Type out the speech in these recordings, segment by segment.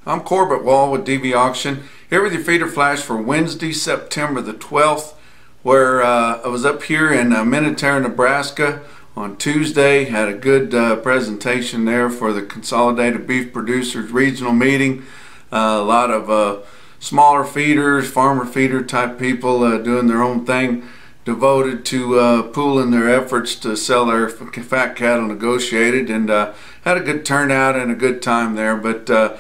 I'm Corbett Wall with DV Auction, here with your feeder flash for Wednesday, September the 12th, where I was up here in Minnetonka, Nebraska on Tuesday. Had a good presentation there for the Consolidated Beef Producers Regional Meeting. A lot of smaller feeders, farmer feeder type people doing their own thing, devoted to pooling their efforts to sell their fat cattle negotiated, and had a good turnout and a good time there. But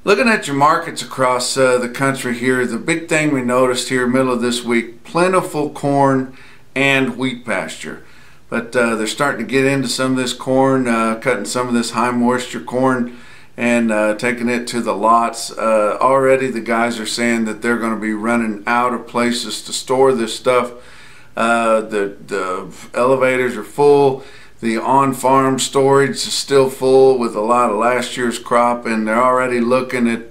looking at your markets across the country here, the big thing we noticed here middle of this week, plentiful corn and wheat pasture. But they're starting to get into some of this corn, cutting some of this high moisture corn and taking it to the lots. Already the guys are saying that they're going to be running out of places to store this stuff. The elevators are full. The on-farm storage is still full with a lot of last year's crop, and they're already looking at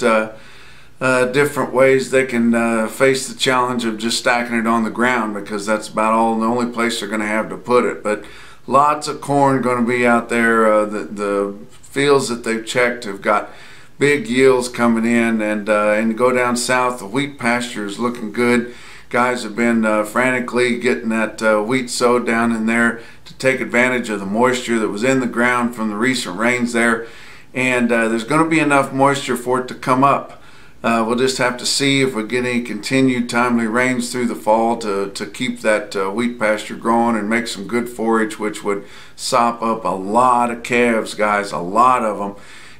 different ways they can face the challenge of just stacking it on the ground, because that's about the only place they're going to have to put it. But lots of corn going to be out there. The fields that they've checked have got big yields coming in, and go down south, the wheat pasture is looking good. Guys have been frantically getting that wheat sowed down in there to take advantage of the moisture that was in the ground from the recent rains there, and there's going to be enough moisture for it to come up. We'll just have to see if we get any continued timely rains through the fall to keep that wheat pasture growing and make some good forage, which would sop up a lot of calves, guys, a lot of them,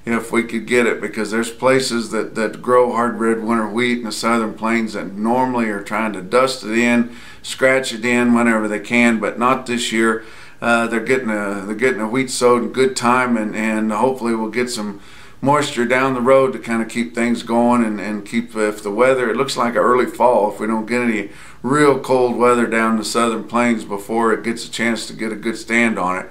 if we could get it, because there's places that grow hard red winter wheat in the southern plains that normally are trying to dust it in, scratch it in whenever they can, but not this year. They're getting a wheat sowed in good time, and hopefully we'll get some moisture down the road to kind of keep things going and keep, if the weather, it looks like an early fall, if we don't get any real cold weather down the southern plains before it gets a chance to get a good stand on it.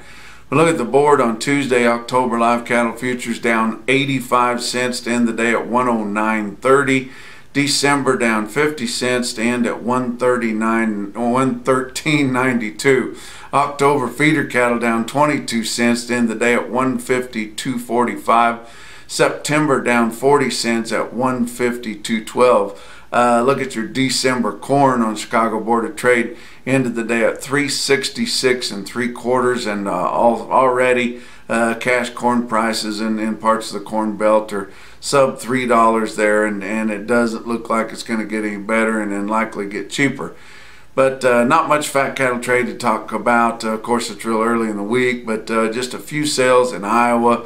But look at the board on Tuesday. October live cattle futures down 85 cents to end the day at 109.30. December down 50 cents to end at 113.92. October feeder cattle down 22 cents to end the day at 152.45. September down 40 cents at 152.12. Look at your December corn on Chicago Board of Trade. Ended the day at 366 3/4, and already cash corn prices in parts of the Corn Belt are sub $3 there, and it doesn't look like it's going to get any better, and then likely get cheaper. But not much fat cattle trade to talk about. Of course, it's real early in the week, but just a few sales in Iowa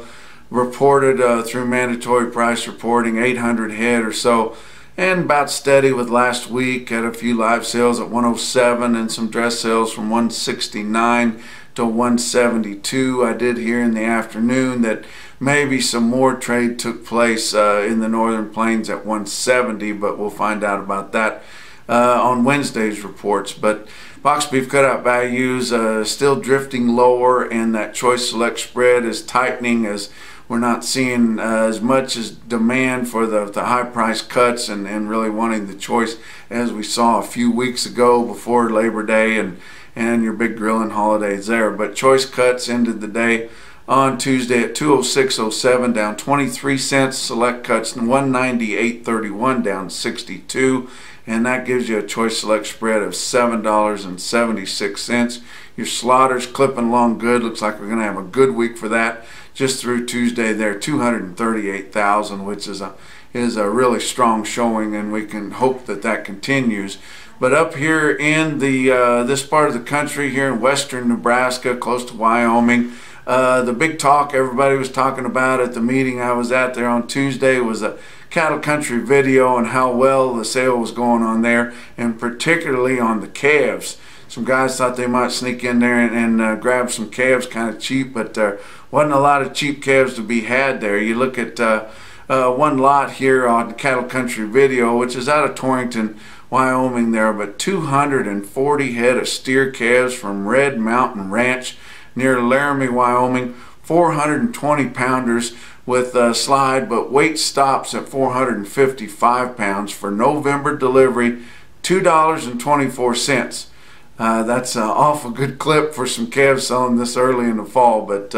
reported through mandatory price reporting, 800 head or so, and about steady with last week. Had a few live sales at 107 and some dress sales from 169 to 172. I did hear in the afternoon that maybe some more trade took place in the northern plains at 170, but we'll find out about that on Wednesday's reports. But box beef cutout values still drifting lower, and that choice select spread is tightening, as we're not seeing as much as demand for the high price cuts and really wanting the choice as we saw a few weeks ago before Labor Day and your big grilling holidays there. But choice cuts ended the day on Tuesday at 206.07, down 23 cents. Select cuts 198.31, down 62, and that gives you a choice select spread of $7.76. Your slaughters clipping along good. Looks like we're going to have a good week for that. Just through Tuesday there, 238,000, which is a really strong showing, and we can hope that that continues. But up here in the this part of the country, here in western Nebraska, close to Wyoming, the big talk everybody was talking about at the meeting I was at there on Tuesday was a cattle country video and how well the sale was going on there, and particularly on the calves. Some guys thought they might sneak in there and grab some calves kind of cheap, but there wasn't a lot of cheap calves to be had there. You look at one lot here on Cattle Country Video, which is out of Torrington, Wyoming there, but 240 head of steer calves from Red Mountain Ranch near Laramie, Wyoming, 420 pounders with slide, but weight stops at 455 pounds for November delivery, $2.24. That's an awful good clip for some calves selling this early in the fall, but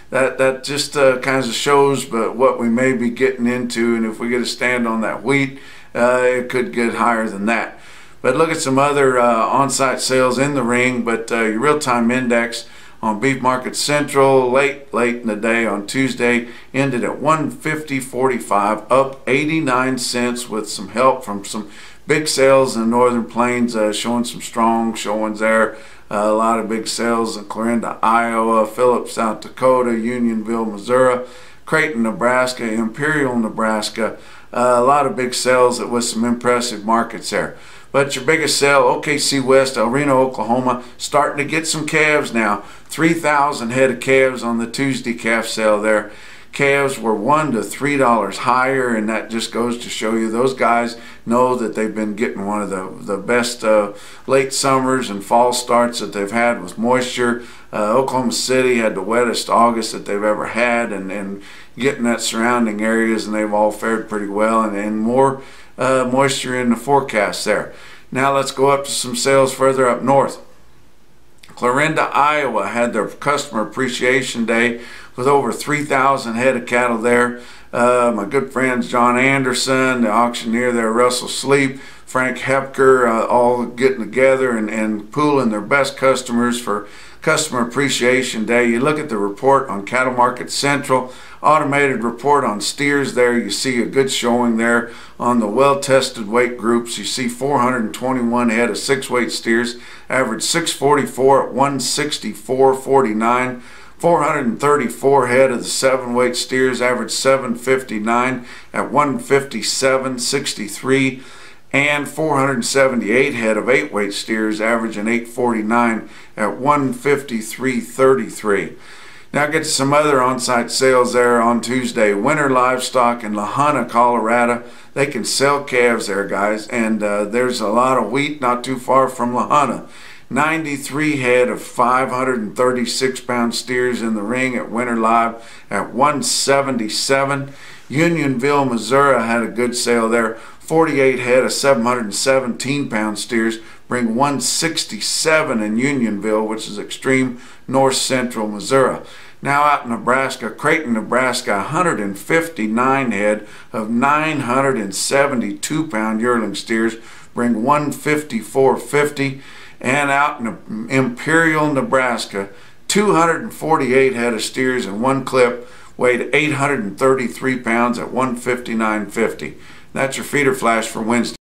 that just kind of shows but what we may be getting into, and if we get a stand on that wheat, it could get higher than that. But look at some other on-site sales in the ring. But your real-time index on Beef Market Central late in the day on Tuesday ended at 150.45, up 89 cents with some help from some big sales in the Northern Plains, showing some strong showings there. A lot of big sales in Clarinda, Iowa, Phillips, South Dakota, Unionville, Missouri, Creighton, Nebraska, Imperial, Nebraska. A lot of big sales with some impressive markets there. But your biggest sale, OKC West, El Reno, Oklahoma, starting to get some calves now. 3,000 head of calves on the Tuesday calf sale there. Calves were $1 to $3 higher, and that just goes to show you those guys know that they've been getting one of the best late summers and fall starts that they've had with moisture. Oklahoma City had the wettest August that they've ever had, and getting that surrounding areas, and they've all fared pretty well, and more moisture in the forecast there. Now let's go up to some sales further up north. Clarinda, Iowa had their customer appreciation day with over 3,000 head of cattle there. My good friends John Anderson, the auctioneer there, Russell Sleep, Frank Hepker, all getting together and pooling their best customers for Customer Appreciation Day. You look at the report on Cattle Market Central, automated report on steers there. You see a good showing there on the well-tested weight groups. You see 421 head of 6-weight steers, average 644 at 164.49. 434 head of the 7-weight steers, average 759 at 157.63. And 478 head of 8-weight steers, averaging 849 at 153.33. Now get to some other on-site sales there on Tuesday. Winter Livestock in La Junta, Colorado. They can sell calves there, guys, and there's a lot of wheat not too far from La Junta. 93 head of 536-pound steers in the ring at Winter Live at 177. Unionville, Missouri had a good sale there. 48 head of 717-pound steers bring 167 in Unionville, which is extreme north central Missouri. Now out in Nebraska, Creighton, Nebraska, 159 head of 972-pound yearling steers bring 154.50. And out in Imperial, Nebraska, 248 head of steers in one clip weighed 833 pounds at 159.50. That's your feeder flash for Wednesday.